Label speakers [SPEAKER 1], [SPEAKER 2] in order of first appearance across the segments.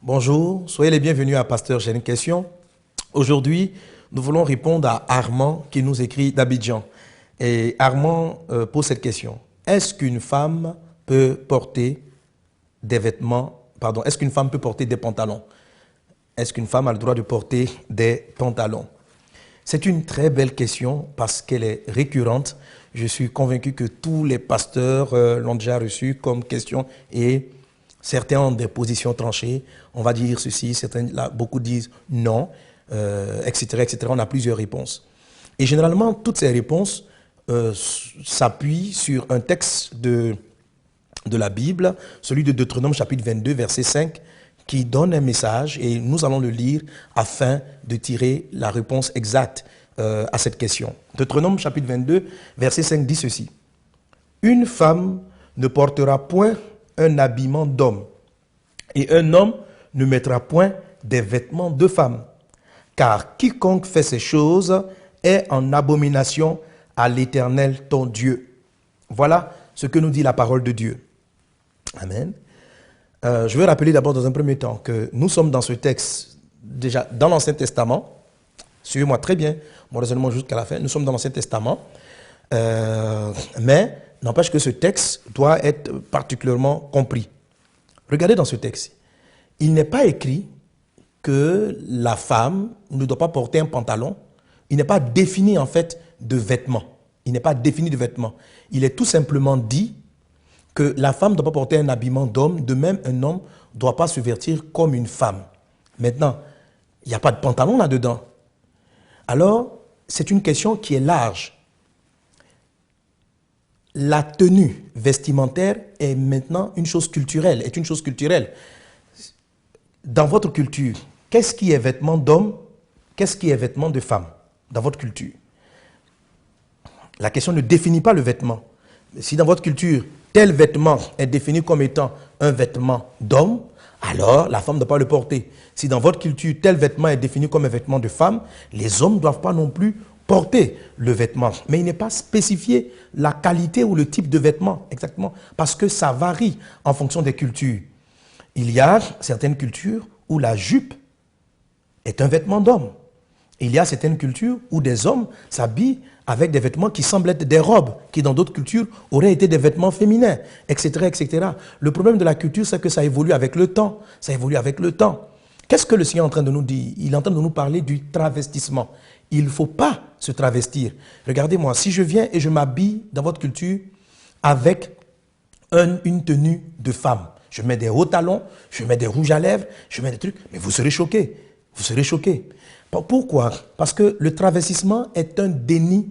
[SPEAKER 1] Bonjour, soyez les bienvenus à Pasteur, j'ai une question. Aujourd'hui, nous voulons répondre à Armand qui nous écrit d'Abidjan. Et Armand pose cette question. Est-ce qu'une femme peut porter des vêtements, pardon, est-ce qu'une femme peut porter des pantalons? Est-ce qu'une femme a le droit de porter des pantalons? C'est une très belle question parce qu'elle est récurrente. Je suis convaincu que tous les pasteurs l'ont déjà reçue comme question et certains ont des positions tranchées. On va dire ceci, certains, là, beaucoup disent non, etc., etc. On a plusieurs réponses. Et généralement, toutes ces réponses s'appuient sur un texte de la Bible, celui de Deutéronome chapitre 22, verset 5, qui donne un message et nous allons le lire afin de tirer la réponse exacte à cette question. Deutéronome chapitre 22, verset 5 dit ceci. « Une femme ne portera point un habillement d'homme, et un homme ne mettra point des vêtements de femme, car quiconque fait ces choses est en abomination à l'Éternel ton Dieu. » Voilà ce que nous dit la parole de Dieu. Amen. Je veux rappeler d'abord dans un premier temps que nous sommes dans ce texte, déjà dans l'Ancien Testament. Suivez-moi très bien, mon raisonnement jusqu'à la fin. Nous sommes dans l'Ancien Testament, mais n'empêche que ce texte doit être particulièrement compris. Regardez dans ce texte, il n'est pas écrit que la femme ne doit pas porter un pantalon. Il n'est pas défini en fait de vêtements. Il n'est pas défini de vêtements. Il est tout simplement dit que la femme ne doit pas porter un habillement d'homme, de même un homme ne doit pas se vêtir comme une femme. Maintenant, il n'y a pas de pantalon là-dedans. Alors, c'est une question qui est large. La tenue vestimentaire est maintenant une chose culturelle, Dans votre culture, qu'est-ce qui est vêtement d'homme? Qu'est-ce qui est vêtement de femme dans votre culture? La question ne définit pas le vêtement. Si dans votre culture, tel vêtement est défini comme étant un vêtement d'homme, alors la femme ne doit pas le porter. Si dans votre culture, tel vêtement est défini comme un vêtement de femme, les hommes ne doivent pas non plus porter le vêtement. Mais il n'est pas spécifié la qualité ou le type de vêtement exactement, parce que ça varie en fonction des cultures. Il y a certaines cultures où la jupe est un vêtement d'homme. Il y a certaines cultures où des hommes s'habillent avec des vêtements qui semblent être des robes, qui dans d'autres cultures auraient été des vêtements féminins, etc., etc. Le problème de la culture, c'est que ça évolue avec le temps. Ça évolue avec le temps. Qu'est-ce que le Seigneur est en train de nous dire? Il est en train de nous parler du travestissement. Il ne faut pas se travestir. Regardez-moi, si je viens et je m'habille dans votre culture avec une tenue de femme, je mets des hauts talons, je mets des rouges à lèvres, je mets des trucs, mais vous serez choqués. Vous serez choqués. Pourquoi? Parce que le travestissement est un déni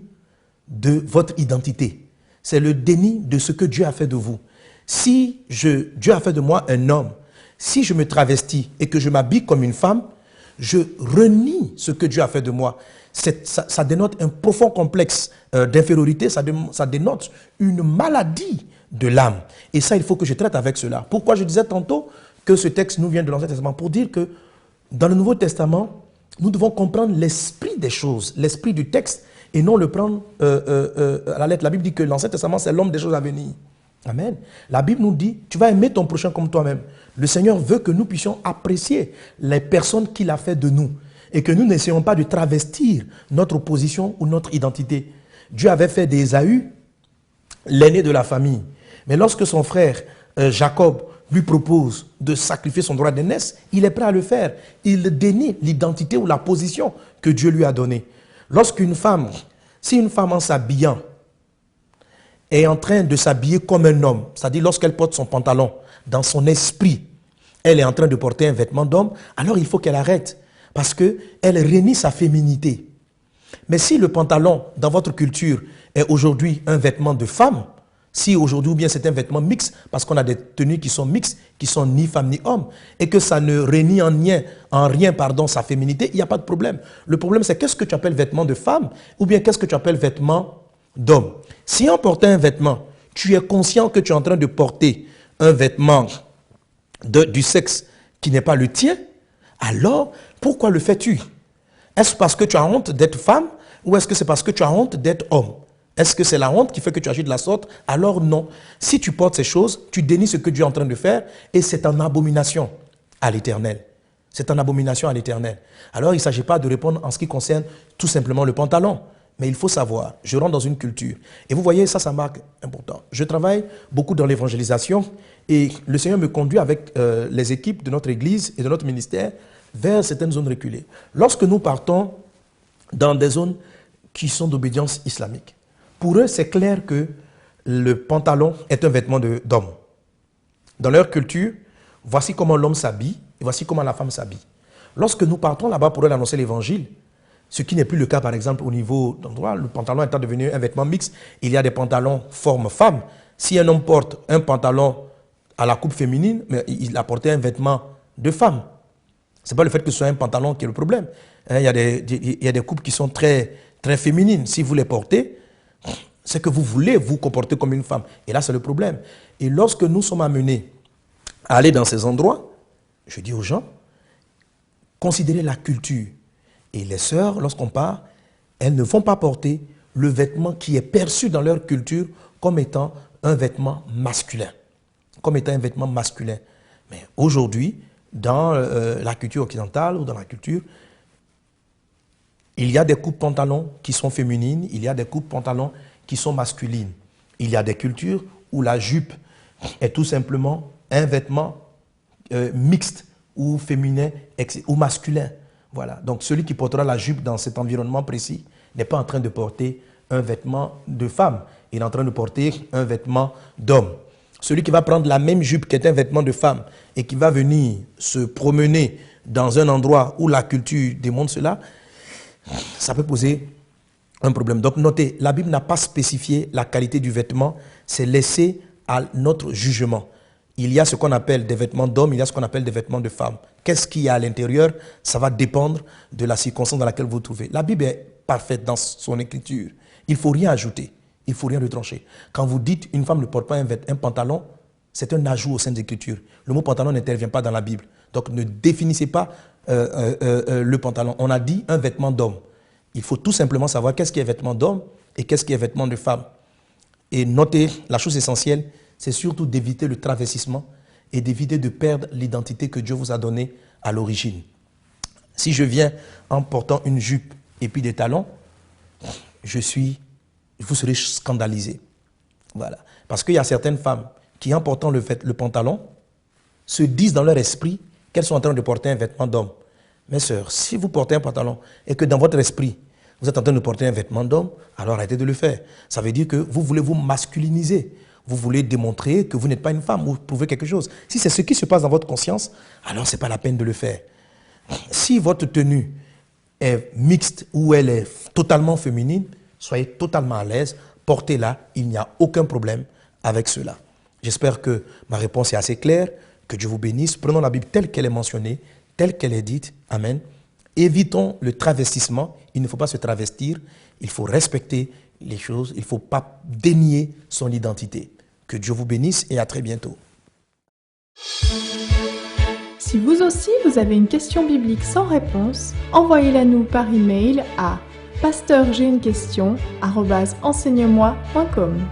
[SPEAKER 1] de votre identité. C'est le déni de ce que Dieu a fait de vous. Si Dieu a fait de moi un homme, si je me travestis et que je m'habille comme une femme, je renie ce que Dieu a fait de moi. Ça dénote un profond complexe d'infériorité, ça dénote une maladie de l'âme. Et ça, il faut que je traite avec cela. Pourquoi je disais tantôt que ce texte nous vient de l'Ancien Testament? Pour dire que dans le Nouveau Testament, nous devons comprendre l'esprit des choses, l'esprit du texte, et non le prendre à la lettre. La Bible dit que l'Ancien Testament, c'est l'homme des choses à venir. Amen. La Bible nous dit, tu vas aimer ton prochain comme toi-même. Le Seigneur veut que nous puissions apprécier les personnes qu'il a fait de nous et que nous n'essayons pas de travestir notre position ou notre identité. Dieu avait fait d'Ésaü l'aîné de la famille. Mais lorsque son frère Jacob lui propose de sacrifier son droit d'aînesse, il est prêt à le faire. Il dénie l'identité ou la position que Dieu lui a donnée. Lorsqu'une femme, si une femme en s'habillant est en train de s'habiller comme un homme, c'est-à-dire lorsqu'elle porte son pantalon, dans son esprit, elle est en train de porter un vêtement d'homme, alors il faut qu'elle arrête, parce qu'elle renie sa féminité. Mais si le pantalon, dans votre culture, est aujourd'hui un vêtement de femme, si aujourd'hui ou bien c'est un vêtement mixte, parce qu'on a des tenues qui sont mixtes, qui sont ni femme ni homme, et que ça ne renie en rien sa féminité, il n'y a pas de problème. Le problème c'est qu'est-ce que tu appelles vêtement de femme, ou bien qu'est-ce que tu appelles vêtement d'homme. Si en portant un vêtement, tu es conscient que tu es en train de porter un vêtement du sexe qui n'est pas le tien, alors pourquoi le fais-tu? Est-ce parce que tu as honte d'être femme, ou est-ce que c'est parce que tu as honte d'être homme? Est-ce que c'est la honte qui fait que tu agis de la sorte? Alors non. Si tu portes ces choses, tu dénies ce que Dieu est en train de faire et c'est en abomination à l'Éternel. C'est une abomination à l'Éternel. Alors, il ne s'agit pas de répondre en ce qui concerne tout simplement le pantalon. Mais il faut savoir, je rentre dans une culture. Et vous voyez, ça marque important. Je travaille beaucoup dans l'évangélisation et le Seigneur me conduit avec les équipes de notre église et de notre ministère vers certaines zones reculées. Lorsque nous partons dans des zones qui sont d'obédience islamique, pour eux, c'est clair que le pantalon est un vêtement d'homme. Dans leur culture, voici comment l'homme s'habille et voici comment la femme s'habille. Lorsque nous partons là-bas pour leur annoncer l'évangile, ce qui n'est plus le cas, par exemple, au niveau d'endroit, le pantalon étant devenu un vêtement mixte, il y a des pantalons forme femme. Si un homme porte un pantalon à la coupe féminine, mais il a porté un vêtement de femme. Ce n'est pas le fait que ce soit un pantalon qui est le problème. Il y a des coupes qui sont très, très féminines. Si vous les portez, c'est que vous voulez vous comporter comme une femme. Et là, c'est le problème. Et lorsque nous sommes amenés à aller dans ces endroits, je dis aux gens, considérez la culture. Et les sœurs, lorsqu'on part, elles ne vont pas porter le vêtement qui est perçu dans leur culture comme étant un vêtement masculin. Comme étant un vêtement masculin. Mais aujourd'hui, dans la culture occidentale ou dans la culture, il y a des coupes pantalons qui sont féminines, il y a des coupes pantalons qui sont masculines. Il y a des cultures où la jupe est tout simplement un vêtement mixte ou féminin ou masculin. Voilà. Donc celui qui portera la jupe dans cet environnement précis n'est pas en train de porter un vêtement de femme, il est en train de porter un vêtement d'homme. Celui qui va prendre la même jupe qui est un vêtement de femme et qui va venir se promener dans un endroit où la culture démontre cela, ça peut poser un problème. Donc notez, la Bible n'a pas spécifié la qualité du vêtement, c'est laissé à notre jugement. Il y a ce qu'on appelle des vêtements d'hommes, il y a ce qu'on appelle des vêtements de femmes. Qu'est-ce qu'il y a à l'intérieur? Ça va dépendre de la circonstance dans laquelle vous vous trouvez. La Bible est parfaite dans son écriture. Il ne faut rien ajouter, il ne faut rien retrancher. Quand vous dites une femme ne porte pas un pantalon, c'est un ajout au sein de l'écriture. Le mot pantalon n'intervient pas dans la Bible. Donc ne définissez pas le pantalon. On a dit un vêtement d'homme. Il faut tout simplement savoir qu'est-ce qui est vêtement d'homme et qu'est-ce qui est vêtement de femme. Et notez, la chose essentielle, c'est surtout d'éviter le travestissement et d'éviter de perdre l'identité que Dieu vous a donnée à l'origine. Si je viens en portant une jupe et puis des talons, vous serez scandalisé. Voilà. Parce qu'il y a certaines femmes qui, en portant le pantalon, se disent dans leur esprit qu'elles sont en train de porter un vêtement d'homme. Mes sœurs, si vous portez un pantalon et que dans votre esprit, vous êtes en train de porter un vêtement d'homme, alors arrêtez de le faire. Ça veut dire que vous voulez vous masculiniser. Vous voulez démontrer que vous n'êtes pas une femme ou prouver quelque chose. Si c'est ce qui se passe dans votre conscience, alors ce n'est pas la peine de le faire. Si votre tenue est mixte ou elle est totalement féminine, soyez totalement à l'aise, portez-la, il n'y a aucun problème avec cela. J'espère que ma réponse est assez claire, que Dieu vous bénisse. Prenons la Bible telle qu'elle est mentionnée, telle qu'elle est dite. Amen. Évitons le travestissement. Il ne faut pas se travestir. Il faut respecter les choses. Il ne faut pas dénier son identité. Que Dieu vous bénisse et à très bientôt.
[SPEAKER 2] Si vous aussi vous avez une question biblique sans réponse, envoyez-la nous par email à pasteurj'ainequestion@enseigne-moi.com.